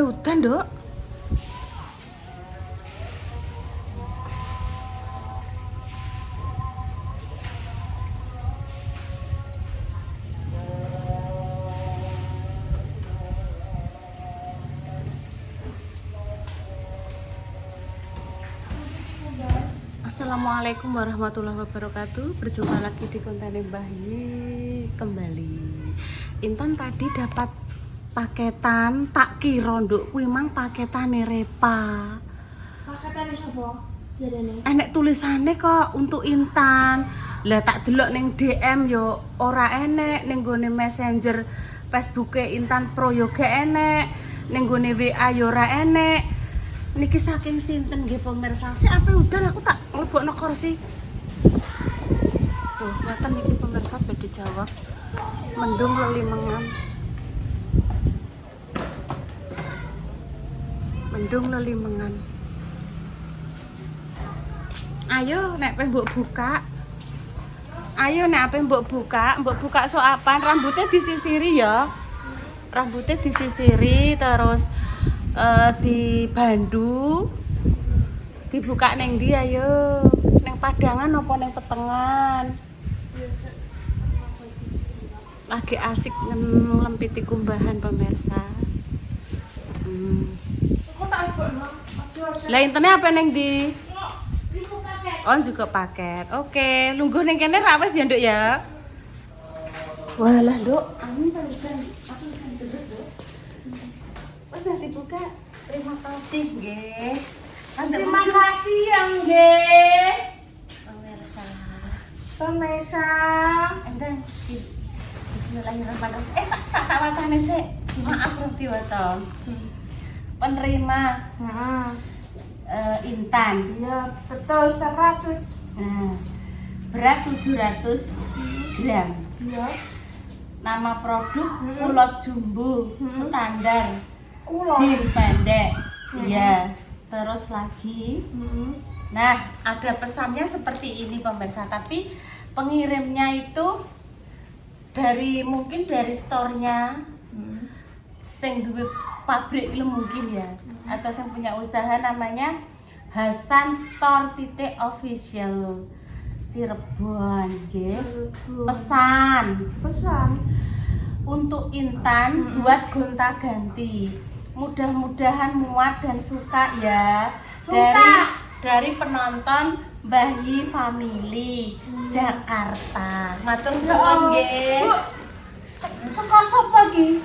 udan, Dok. Assalamualaikum warahmatullahi wabarakatuh. Berjumpa lagi di konten Mbah Yi kembali. Intan tadi dapat paketan, tak kira nduk kuwi mang paketane Repa. Paketane sapa? Jarene. Enek tulisane kok untuk Intan. Lah tak delok ning DM yo ora enek, ning gone Messenger Facebooke Intan Pro yo gak enek, ning gone WA yo ora enek. Niki saking sinten nggih pemirsa. Sik ape udan aku tak mlebokno kursi. Tuh, ngeten niki pemirsa badhe jawab. Mendung lelimengan. Mendung lelimengan. Ayo nek pengen mbok buka. Ayo nek ape mbok buka sok apaan? Rambutnya disisiri ya. Rambutnya disisiri terus dibandu. Dibuka neng dia ayo. Neng Padangan apa neng Petengan? Lagi asik ngelempiti kumbahan pemirsa. Kok tak lebokno? Lah intene apa neng di? Oh juga paket. Oke, lungguh neng kene ra wis ya, Nduk ya. Walah, Nduk. Amin kan. Aku kan terus, Nduk. Wes nanti buka. Terima kasih, nggih. Terima kasih yang nggih. Pemirsa. Pemirsa. Endang. Bismillahirrahmanirrahim. Tak wacane sik. Maaf Roti Waton. Penerima Intan. Iya, betul 100. Nah, berat 700 gram. Iya. Nama produk kulot jumbo standar. Kulon. Jin pendek. Iya. Terus lagi. Nah, ada pesannya seperti ini pemirsa, tapi pengirimnya itu mungkin dari store-nya. Sing duwe pabrik itu mungkin ya, atau yang punya usaha namanya Hasan Store _official Cirebon, nggih. Pesan untuk Intan buat gonta-ganti. Mudah-mudahan muat dan suka ya. Dari penonton Mbah Yi Family Jakarta. Matur suwun nggih. Saka sapa iki?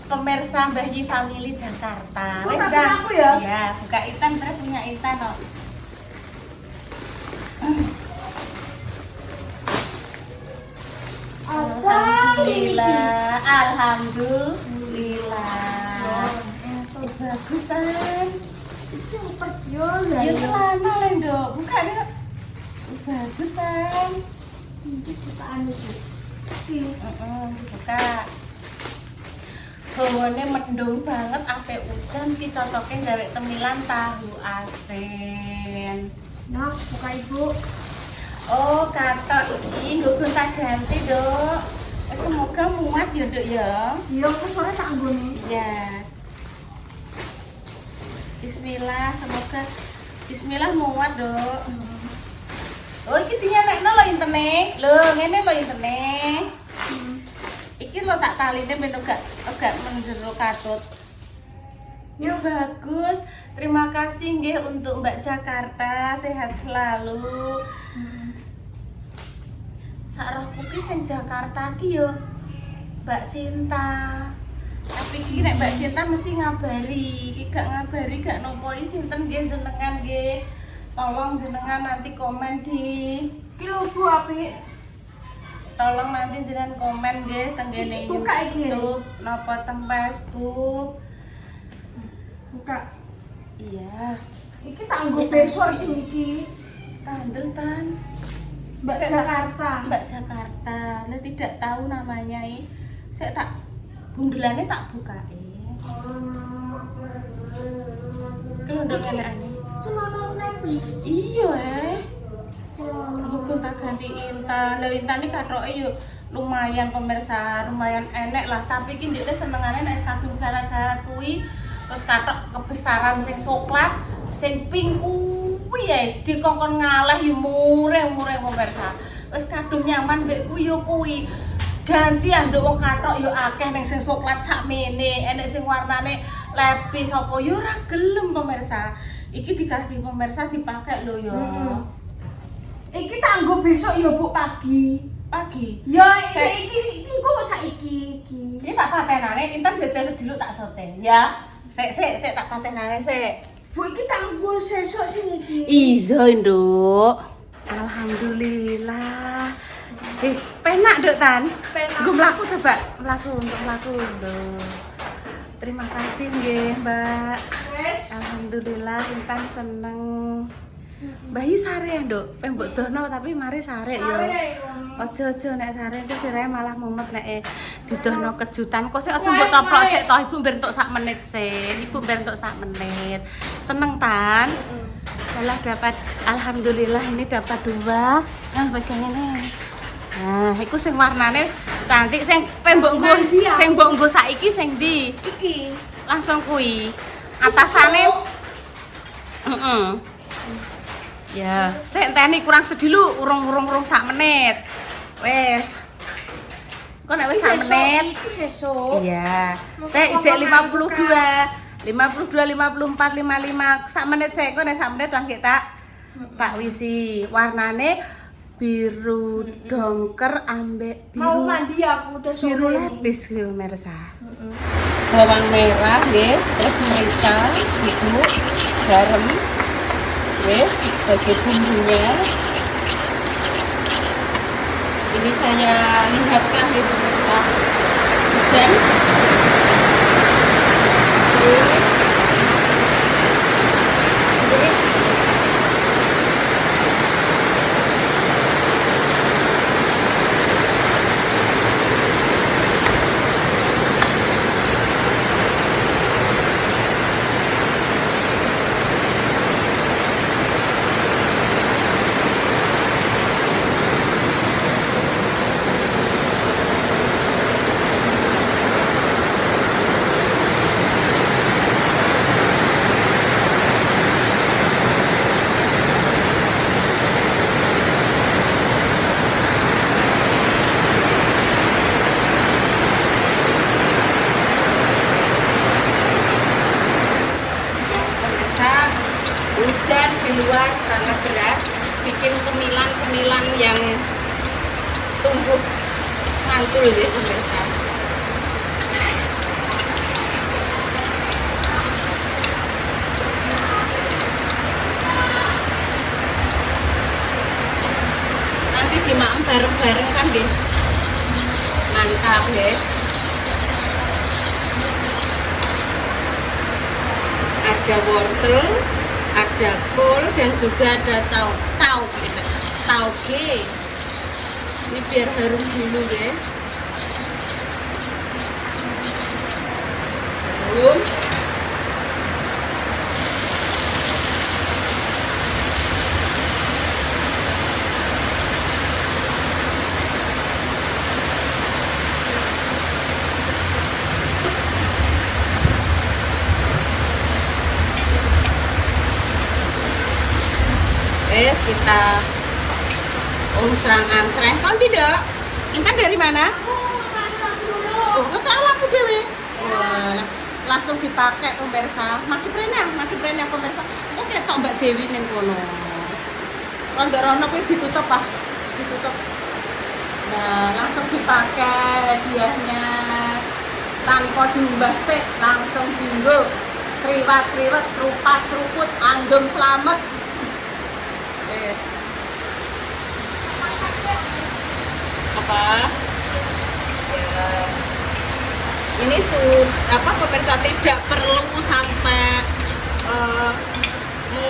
Pemirsa Mbah Yi Family Jakarta. Buka dah. aku ya? Iya, buka Intan, terus punya Intan kok. Alhamdulillah. Bagus kan? Itu perjo Ya ya. celana lah, Nduk. Buka nih. Bagus kan? Ini bukaan itu. Buka. Hawane mendung banget, ape udan ki cocoke gawe cemilan tahu asin. Nah, buka Ibu. Oh, kata iki nggo gonta-ganti, Dok. Semoga muat ya, Dok ya. Iya, aku sore tak nggone. Ya. Bismillah, semoga Bismillah muat, Dok. Oh, iki dinyanekno lho intene. Lho, ngene lho intene. Iki lo tak taline ben gak menjero katut. Ya bagus. Terima kasih nggih untuk Mbak Jakarta, sehat selalu. Sak rohku ki sing Jakarta ki yo Mbak Sinta. Tapi ki nek Mbak Sinta mesti ngabari. Ki gak ngabari gak nopo sinten nggih jenengan nggih. Tolong jenengan nanti komen di Ki lho Bu apik. Tolong nanti jenengan komen nggih teng kene Buka iki. YouTube napa teng Facebook. Buka. Iya. Iki tak nggo besok sing iki. Kandel Tan. Mbak Jakarta. Mbak Jakarta. Lah tidak tahu namanya saya tak bundelannya tak bukain. Kalau ndak aneh. Celana lepis. Iya Celana. gonta ganti Intan. Lah Intan iki kathoke yo lumayan pemirsa, lumayan enek lah, tapi iki ndekne senengane nek kadung syarat-syarat kuwi Terus kathok kebesaran sing coklat, sing pink kuwi ya dikongkon ngalah yo murah-murah pemirsa. Wis kadung nyaman mbek kuwi yo kuwi. Ganti anduk wong kathok yo akeh ning sing coklat sakmene, enek sing warnane lepis apa yo ora gelem pemirsa. Iki dikasih pemirsa dipakai lho yo. Iki tak nggo besok ya Bu pagi. Pagi. Ya iki engko saiki iki. Ini tak patenane, inten jajal sedulu tak setting ya. Sik tak patenane sik. Bu iki tak nggo sesuk sing iki. Iso, Nduk. Alhamdulillah. Penak, Nduk Tan. Penak. Nggo mlaku coba, untuk mlaku, Nduk. Terima kasih nggih, Mbak. Wes. Alhamdulillah Intan seneng. Bayi sare ya, Nduk. Pembok dono tapi mari sare yo. Ojo-ojo nek sare itu sirahe malah mumet nek didono kejutan. Kok sik aja mbok coplok sik toh Ibu mber entuk sak menit sik. Ibu mber entuk sak menit. Seneng Tan? Malah dapat alhamdulillah ini dapat 2. Nah, pegang ini. Nah, iku sing warnane cantik sing mbok nggo sing mbok nggo saiki sing ndi? Iki. Langsung kuwi. Atasane ya, sik enteni kurang sedilu urung sak menit. Wes. Kok nek wis sak menit? Iki sesuk. Iya. Sik ijek 52. 54, 55 sak menit sik. Kok nek sak menit lah tak Pak wisi. Warnane biru dongker ambek biru. Mau mandi aku udah sore. Biru lapis lho Mersa. Bawang merah nggih, terus merica, ibu, garam. Nggih, sebagai bumbunya. Ini saya lihatkan di pemirsa. Hujan. Hujan di luar sangat deras, bikin kemilan yang sungguh mantul ya pemirsa. Nanti dimakan bareng-bareng kan nggih. Mantap ya. Ada wortel, ada kol dan juga ada tauge. Ini biar harum dulu ya. Harum. Kita serang kon tidak? Intan dari mana? Oh, ngetok laku dewe. Wah, langsung dipakai pemirsa. Maki prene pemirsa. Kok ketok Mbak Dewi ning kono. Rondo-rondo kuwi ditutup ah. Ditutup. Nah, langsung dipakai hadiahnya. Tanpa diumbah sik, langsung dienggo. Sriwat, serupat, seruput, anggem selamat. Apa? Ya. Ini pemirsa tidak perlu sampai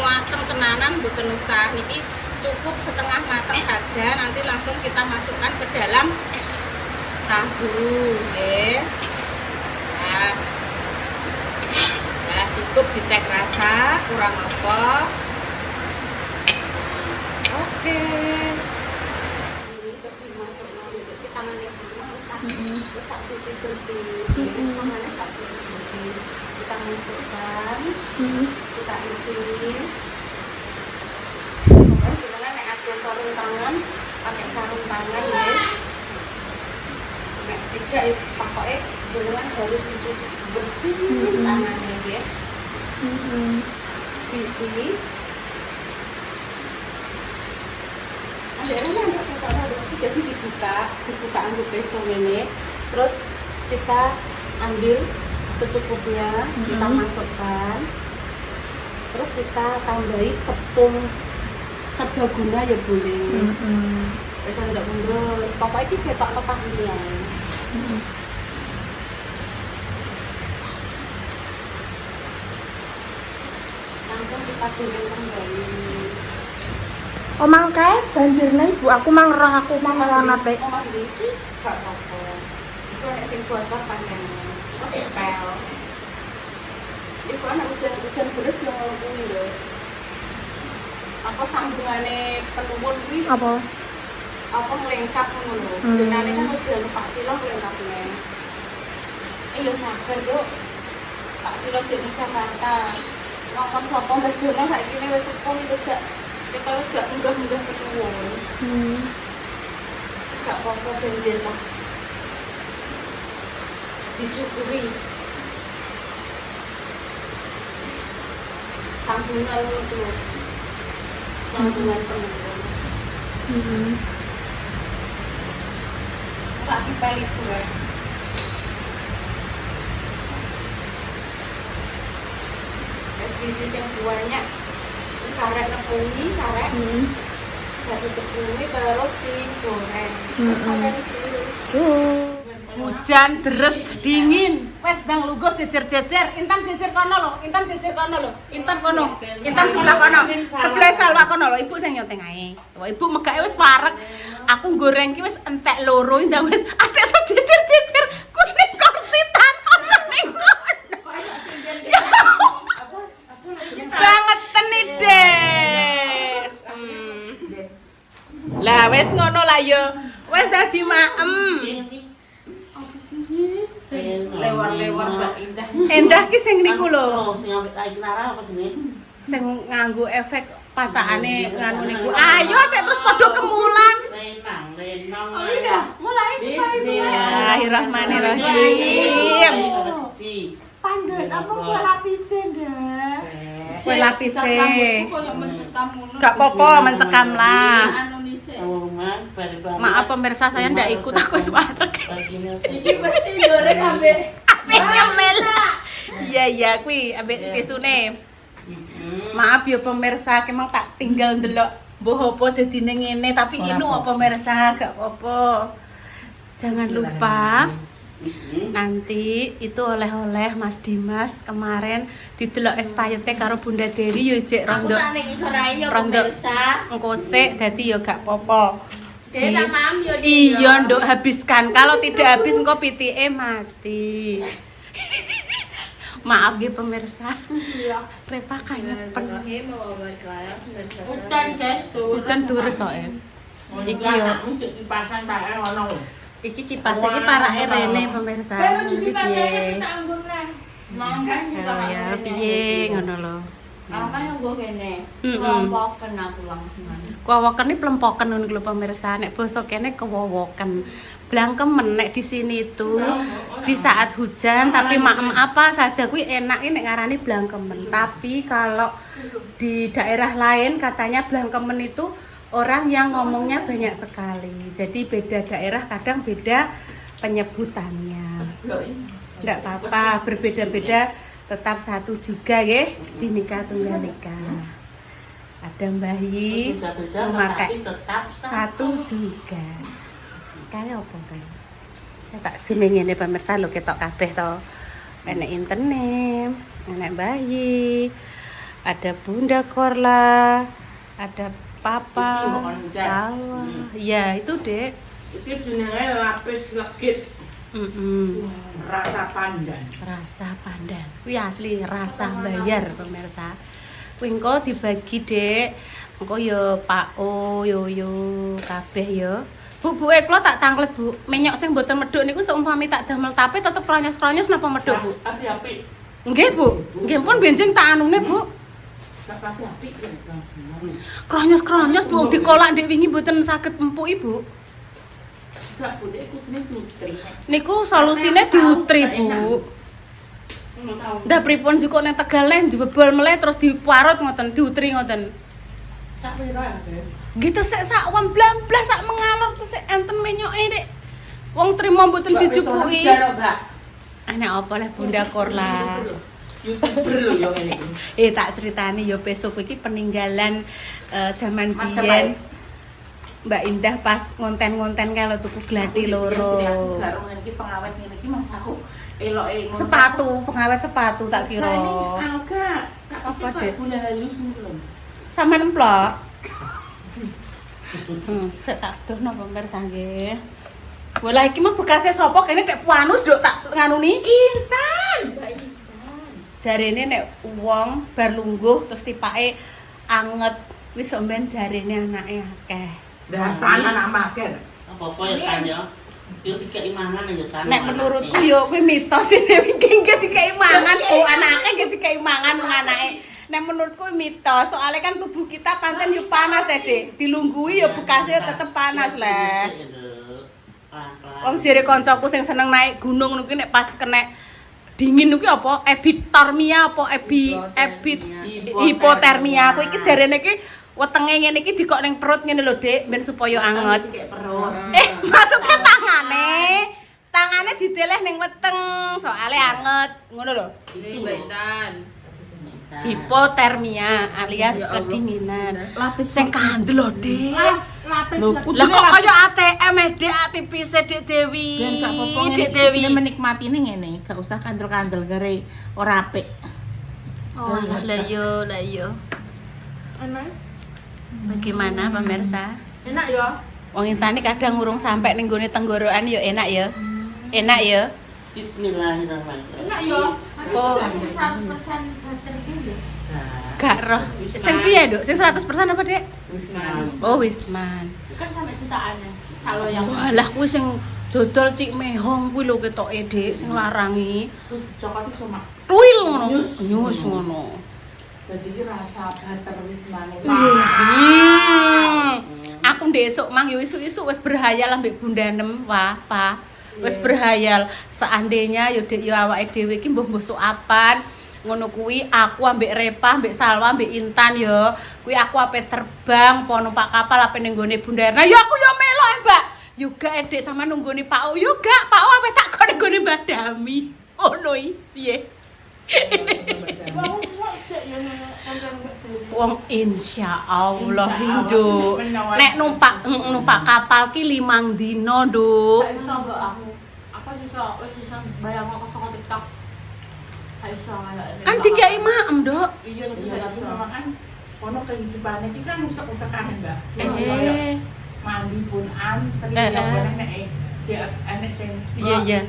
mateng tenanan mboten usah. Ini cukup setengah matang saja. Nanti langsung kita masukkan ke dalam tahu, ya. Nah, cukup dicek rasa kurang apa. Oke. Terus dimasukkan di tangannya terus tak cuci bersih. Tangannya tak cuci bersih. kita masukkan, kita isi. Pokoknya gimana nek ada sarung tangan, pakai sarung tangan ya. Nek tidak pokoknya gimana harus dicuci bersih tangannya ya. Isi. Ada yang jadi dibuka anggur besok ini, terus kita ambil secukupnya, kita masukkan, terus kita tambahi tepung serbaguna ya boleh. Bisa enggak mundur, pokoknya ini ketok tepatnya. Langsung kita goreng kembali. Omang kae banjirnya ibu aku mang roh nate. Omang iki gak apa-apa. Iku nek sing bocor pancen pel. Iku ana hujan deres yang kuwi lho. Apa sambungane penuwun kuwi Apa? apa nglengkap ngono lho. Denane kan wis dianu Pak Silo nglengkapne. Iya sabar, Duk. Pak Silo jeneng Jakarta. Ngomong sapa Harjono saiki wis sepuh wis gak kita harus gak mudah-mudah ketemu. Gak apa-apa banjir lah. Disyukuri. Sambungan itu. Sambungan penurun. Tak dibalik gue. Terus diisi yang banyak. Karet nepungi, karet jadi tepungnya terus digoreng terus pakai itu hujan deres dingin wes dang lugur jejer-jejer intan jejer kono lo intan kono intan sebelah kono sebelah salwa kono lo ibu sing nyoteng ae ibu megake wis parek aku goreng ki wis entek loro ndang wis adek sejejer-jejer kuning korsitan ojo ning banget tenih deh. Lah wes ngono lah yo. Wes dadi maem. Lewar-lewar Mbak Indah. Endah ki sing niku lho. Sing ambek iki nara apa jenenge? Sing nganggo efek pacakane nganu niku. Ayo dek terus padha kemulan. Lenang. Oh iya, mulai Bismillahirrahmanirrahim. Pandan apa kue lapisnya ndak? Kue lapise. Gak apa-apa mencekam lah. Maaf pemirsa saya ndak ikut aku semarek. Iki pasti goreng ambek Nyemel. Iya kuwi ambek tisune. Maaf ya pemirsa, emang tak tinggal ndelok mbah apa dadine ngene tapi inu apa pemirsa gak apa-apa. Jangan lupa nanti itu oleh-oleh Mas Dimas kemarin didelok es payete karo Bunda Dewi yo jek rondo. Aku tak ning isor ae yo Rondo. pemirsa. Engko sik dadi yo gak apa-apa. Dek tak mam yo. Iya, Nduk, habiskan. Kalau tidak habis engko pitike mati. Maaf nggih pemirsa. Iya. Repa kaya penuh. Hutan guys tuh. Hutan deres kok. Iki yo. kipasan bae ngono. Iki kipas iki parake rene pemirsa. Iki piye? Mang kan Oh ya, piye ngono lho. Aku kan nunggu kene. Mm-mm. Kelompoken aku langsung. Kewowoken iki plempoken ngono lho pemirsa. Nek basa kene kewowoken. Blangkemen nek di sini itu di saat hujan tapi maem apa saja kuwi enak nek ngarani blangkemen. Tapi kalau di daerah lain katanya blangkemen itu orang yang ngomongnya banyak sekali. Jadi beda daerah kadang beda penyebutannya. Enggak apa-apa, berbeda-beda tetap satu juga nggih, Bhinneka Tunggal Ika. Ada Mbahyi memakai tetap satu juga. Kayak apa kae? Tak sini ngene pemirsa lho ketok kabeh to. Enek internet, enek Mbahyi, ada Bunda Korla, ada Papa, Salwa. Iya, itu, Dek. Iki jenenge lapis legit rasa pandan. Rasa pandan. Kuwi asli rasa bayar pemirsa. Kuwi engko dibagi, Dek. Engko ya Pak O, Yoyo, kabeh ya. Bu, kula tak tanglet, Bu. Menyok sing mboten medhuk niku seumpami tak damel tape tetep kronyos-kronyos napa medhuk, Bu? Api-api. Nggih, Bu. Nggih pun benjing tak anune, Bu. Tak apik ya. Kronyos-kronyos Bu dikolak ndek wingi mboten saged empuk, Ibu. Gak boleh ikut nih putri. Niku solusine diutri, Bu. Ndah pripun jukuk nang Tegal neh jebol meleh terus diparut ngoten, diutri ngoten. Tak pira ya. Nggih tesik sak wam blamblas sak mengalor tesik enten menyoke, Dik. Wong trimo mboten dijupuki. Mbak. Anak apa lah Bunda Korla. YouTuber lho yo ngene iki. Tak ceritani ya besok iki peninggalan zaman Mas biyen. Mbak Indah pas ngonten-ngonten kalau tuku gladi loro. Garung iki pengawet ngene iki Mas aku eloke ngono. Sepatu, pengawet sepatu tak kira. Agak. Apa, Dek? Gula halus belum. Sama nemplok. Tak dono pemirsa nggih. Bola iki mah bekasnya sapa kene nek Puanus nduk tak nganuni. Intan. Jarene nek wong bar lungguh terus tipake anget wis sampean jarene anake akeh. Datan anak makan. Apa-apa ya Tan ya. Yo dikeki mangan ya Tan. Nek menurutku yo kuwi mitos dhewe iki nggih dikai mangan, oh anake nggih dikai mangan wong anake. Nek menurutku mitos, soalnya kan tubuh kita pancen yo panas ya, Dik. Dilunggui yo bekasnya tetep panas lah. Wong jere kancaku sing seneng naik gunung niku nek pas kena dingin niku apa? Epitormia apa hipotermia. Aku iki jarene iki wetenge ngene iki dikok ning perut ngene lho, Dik, ben supaya anget. Kayak perut. Maksudnya tangane dideleh ning weteng, soalnya anget, ngono lho. Ini Mbak Intan. Hipotermia alias kedinginan. Sing kandel lho, Dik. Lho, Lah kok kaya ATM Dek, tipis Dek Dewi. Ben gak apa-apa Dek Dewi. menikmati nih ngene, gak usah kandel-kandel gare ora apik. Oh, lah yo. Enak. Bagaimana pemirsa? Enak ya. Wong Intani kadang ngurung sampai ning gone tenggorokan yo enak ya. Enak ya. Bismillahirrahmanirrahim. Enak ya. Oh. 100% butter iki ya. Gak roh. Sing piye, Duk? Sing 100% apa, Dek? Wisman. Oh, Wisman. Kan sampai jutaannya. Kalau yang Walah kuwi sing dodol Cik Mehong kuwi lho ketoke, Dik, sing larangi. Coklat iso mak. Ruil ngono. Nyus. Nyus ngono. Dadi iki rasa butter Wisman. Aku ndek esuk mang yo isuk-isuk wis berhayal ambek Bunda Nem, wah, Pa. Wis berhayal seandainya yo Dek yo awake dhewe iki mbuh suapan. Ngono kuwi aku ambek Repa, ambek Salwa, ambek Intan yo. Kuwi aku ape terbang po numpak kapal ape ning gone Bunda Erna. Yo aku yo melok, Mbak. Yo gak Dek sama nunggoni Pak O. Yo gak, Pak O ape tak kon nggone Mbak Dami. Ono iki piye? Wong insyaallah Nduk. Nek numpak kapal ki 5 dina, Nduk. Gak iso mbak aku. Aku wis iso bayang kok saka TikTok. Gak iso ngalak. Kan dikai maem, Nduk. Iya Iya, gak tapi iso. memang kan ono kehidupan iki kan usek-usekan, Mbak. Mandi pun antri ya boleh nek ya enek sing Iya.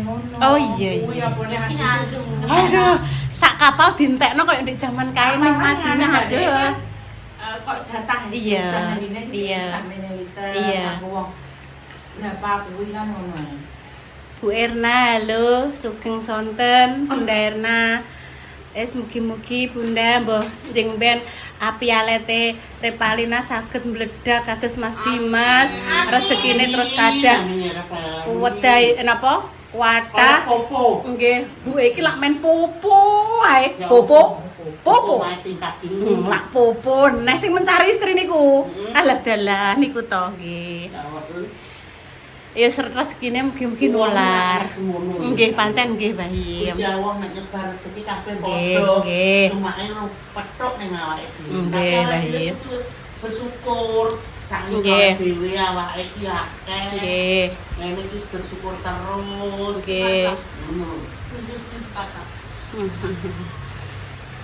ngono. Oh, iya. Kuwi ya boleh Ini anti. langsung. Aduh, sak kapal dintekno koyo ndek jaman kae ning Madinah aduh. Kok jatah Iya, iya. Iya. Aku wong berapa kuwi kan ngono. Bu Erna, halo, sugeng sonten Bunda Erna. Mugi-mugi Bunda mbah njing ben api alete Repalina saged meledak kados Mas Dimas. Rezekine terus kadah wedai napa? Kuatah. Popo. Nggih, Bu iki lak men popo ae. Popo. Lak popo. Nek sing mencari istri niku. Alah dalah niku to nggih. Ya rezekine mugi-mugi nular. Nggih, pancen nggih, Bayi. Gusti Allah nek nyebar rezeki kabeh Nggih, padha. nggih. Cuma ae petok ning awake dhewe. Nggih, Tapi awake Bayi. dhewe terus bersyukur sak Nggih. isore dhewe awake iki akeh. Nggih. Ngene iki bersyukur terus. Nggih. Ngono.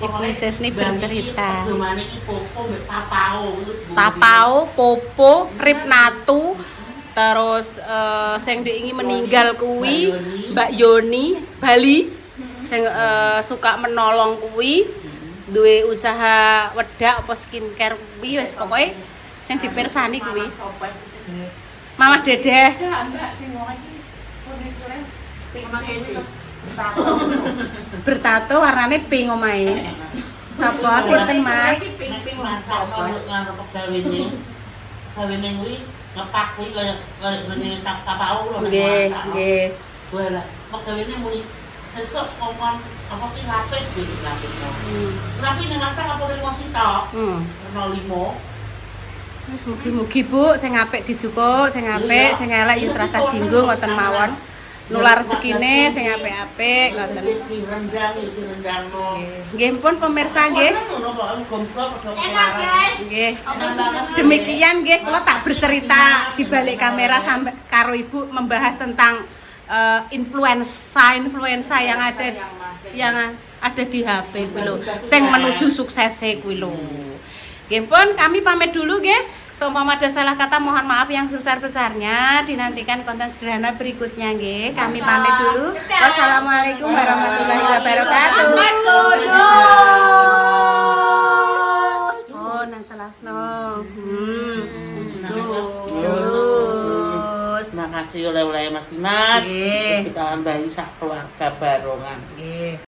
Ibu Sesni bercerita. Pedomane iki popo mbek tapao terus Bu. Tapao, popo, ripnatu, terus sing diingi meninggal kuwi Mbak Yoni Bali sing suka menolong kuwi duwe usaha wedak apa skincare kuwi wis pokoke sing dipirsani kuwi Mama Dedeh. Enggak sing ngomong iki. Mama Kedi. Bertato warnane pink omahe. Sapa sinten, Mas? Nek masak ngarep gawene. Gawene kuwi ngepak kuwi kaya ngene tapau lho nek Nggih, masak. nggih. Walah, kok gawene muni sesuk ngomong apa ki lapis iki lapis. Tapi nek masak apa limo sitok? Ono limo. Wis mugi-mugi Bu sing apik dijukuk, sing apik, sing elek ya rasa dinggo ngoten mawon. Nular rezekine sing apik-apik ngoten. Direndang-no. Nggih pun pemirsa nggih. Nggih. Demikian nggih kula tak bercerita di balik kamera sampai karo Ibu membahas tentang influenza yang ada di HP kuwi lho. Sing menuju suksese kuwi lho. Nggih pun kami pamit dulu nggih. Seumpama ada salah kata mohon maaf yang sebesar-besarnya. Dinantikan konten sederhana berikutnya nggih. Kami pamit dulu. Wassalamualaikum warahmatullahi wabarakatuh. Oh, nang telasno. Jus. Makasih oleh-oleh Mas Dimas. Nggih. Kita tambahi sak keluarga barongan. Nggih.